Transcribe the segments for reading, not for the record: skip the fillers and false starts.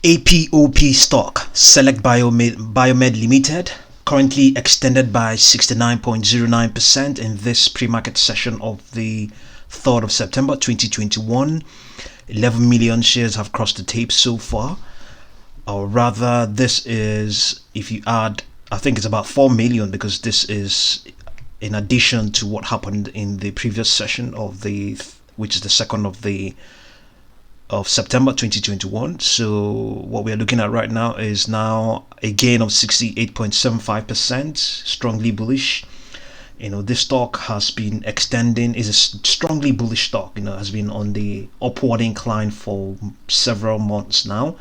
APOP stock, Cellect Biomed Limited, currently extended by 69.09% in this pre-market session of the 3rd of September 2021. 11 million shares have crossed the tape so far. Or rather, this is, if you add, I think it's about 4 million, because this is in addition to what happened in the previous session which is the 2nd of September 2021. So what we're looking at right now is now a gain of 68.75%, strongly bullish. This stock has been extending, is a strongly bullish stock, has been on the upward incline for several months now.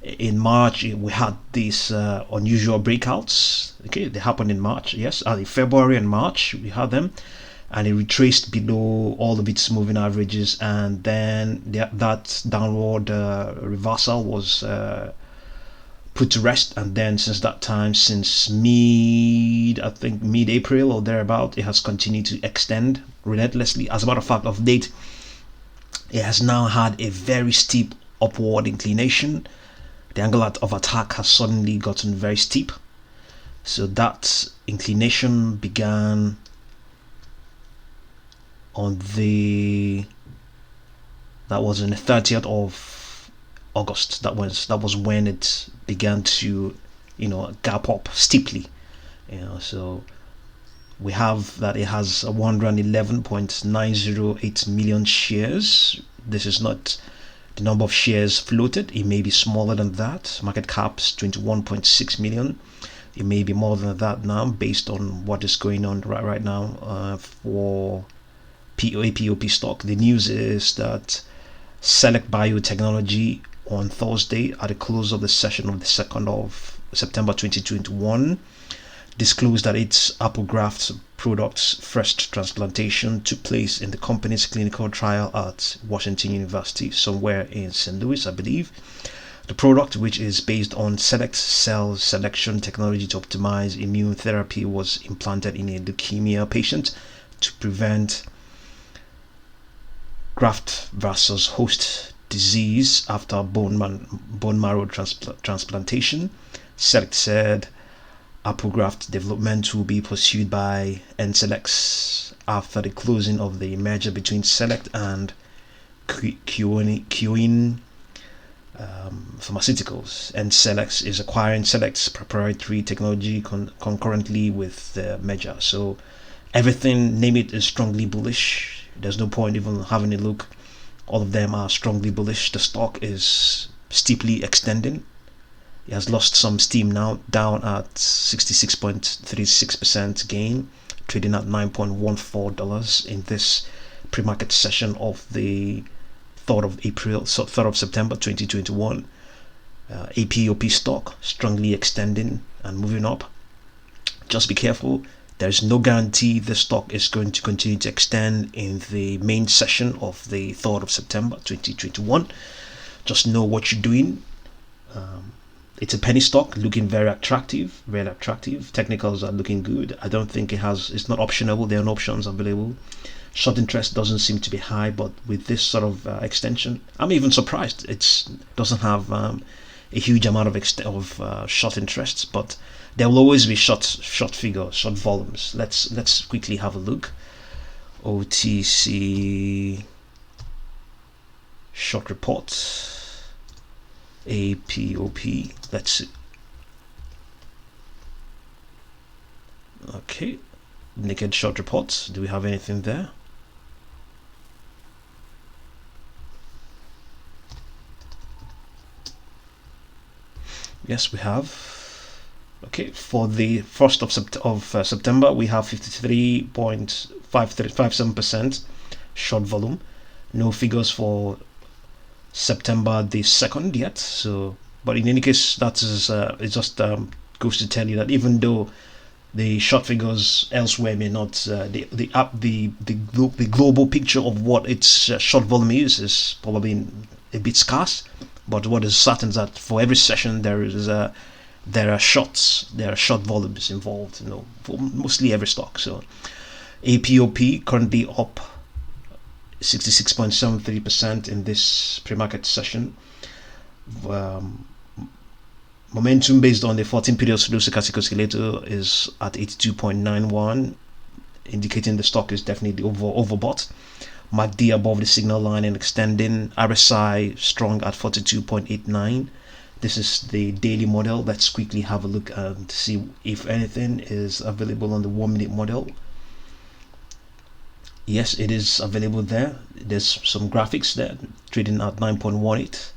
In March, we had these unusual breakouts. Okay, they happened in March, yes. In February and March, we had them, and it retraced below all of its moving averages, and then that downward reversal was put to rest. And then since that time, since mid-April or thereabout, it has continued to extend relentlessly. As a matter of fact, of late, it has now had a very steep upward inclination. The angle of attack has suddenly gotten very steep. So that inclination began on that was on the 30th of August. That was when it began to gap up steeply. So we have that it has 111.908 million shares. This is not the number of shares floated. It may be smaller than that. Market cap's 21.6 million. It may be more than that now, based on what is going on right now for APOP stock. The news is that Cellect Biotechnology on Thursday, at the close of the session of the 2nd of September 2021, disclosed that its ApoGraft product's first transplantation took place in the company's clinical trial at Washington University, somewhere in St. Louis, I believe. The product, which is based on Select cell selection technology to optimize immune therapy, was implanted in a leukemia patient to prevent graft versus host disease after bone marrow transplantation. Select said ApoGraft development will be pursued by Ncelex after the closing of the merger between Select and Kyoin Pharmaceuticals. Ncelex is acquiring Select's proprietary technology concurrently with the merger. So everything, name it, is strongly bullish. There's no point even having a look. All of them are strongly bullish. The stock is steeply extending. It has lost some steam now, down at 66.36% gain, trading at $9.14 in this pre-market session of the 3rd of September 2021. APOP stock strongly extending and moving up. Just be careful. There's no guarantee the stock is going to continue to extend in the main session of the 3rd of September 2021. Just know what you're doing. It's a penny stock, looking very attractive. Technicals are looking good. I don't think it's not optionable. There are no options available. Short interest doesn't seem to be high, but with this sort of extension, I'm even surprised it doesn't have a huge amount of short interests. But there will always be short figures, short volumes. Let's quickly have a look. OTC short report, APOP. Let's see. Okay, naked short reports. Do we have anything there? Yes, we have. Okay, for the 1st of September, we have 53.57% short volume. No figures for September the 2nd yet. So, but in any case, that is it just goes to tell you that even though the short figures elsewhere may not, the global picture of what its short volume is probably a bit scarce. But what is certain is that for every session there are short volumes involved, for mostly every stock. So APOP currently up 66.73% in this pre-market session. Momentum based on the 14 period pseudo-stochastic oscillator is at 82.91, indicating the stock is definitely overbought. MACD above the signal line and extending. RSI strong at 42.89. This is the daily model. Let's quickly have a look and see if anything is available on the 1 minute model. Yes, it is available there. There's some graphics there, trading at 9.18.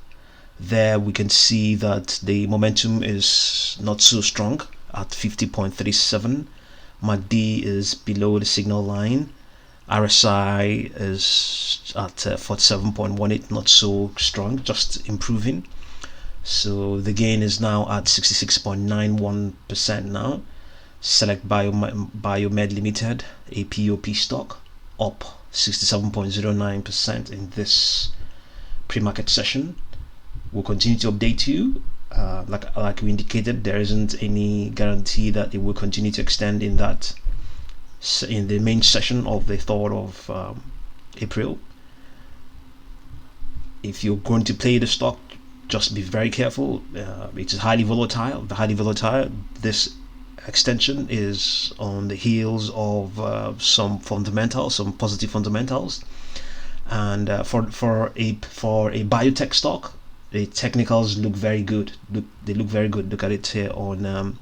There we can see that the momentum is not so strong at 50.37. MACD is below the signal line. RSI is at 47.18, not so strong, just improving. So the gain is now at 66.91% now. Cellect Biomed Limited, APOP stock, up 67.09% in this pre-market session. We'll continue to update you. Like we indicated, there isn't any guarantee that it will continue to extend in the main session of the 3rd of April. If you're going to play the stock, just be very careful. It is highly volatile. This extension is on the heels of some positive fundamentals, and for a biotech stock, the technicals look very good. They look very good. Look at it here on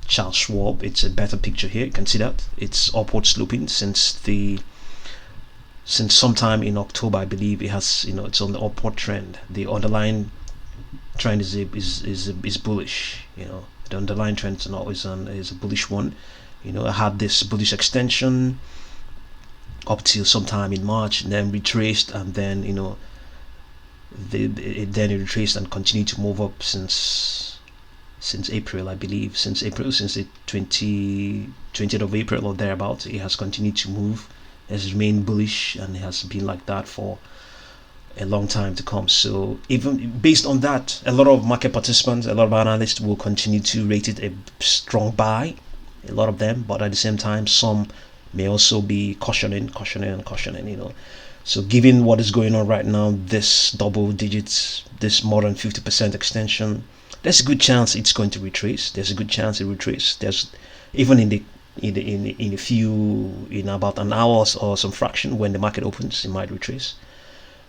Charles Schwab. It's a better picture here. You can see that it's upward sloping since sometime in October, I believe. It has, it's on the upward trend. The underlying trend is bullish. The underlying trend is a bullish one. I had this bullish extension up till sometime in March, and then retraced, and then it retraced and continued to move up since April, I believe. Since the 20th of April or thereabouts, it has continued to move. It has remained bullish, and it has been like that for a long time to come. So even based on that, a lot of market participants, a lot of analysts will continue to rate it a strong buy, a lot of them, but at the same time some may also be cautioning. So given what is going on right now, this double digits, this more than 50% extension, there's a good chance it's going to retrace. There's even in about an hour or some fraction, when the market opens, it might retrace.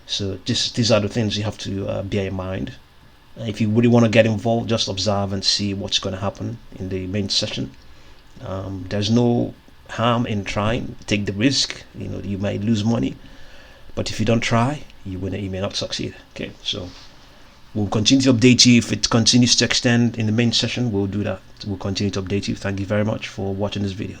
So these are the things you have to bear in mind. If you really want to get involved, just observe and see what's going to happen in the main session. There's no harm in trying. Take the risk. You might lose money, but if you don't try, you may not succeed. Okay, so we'll continue to update you. If it continues to extend in the main session, we'll do that. We'll continue to update you. Thank you very much for watching this video.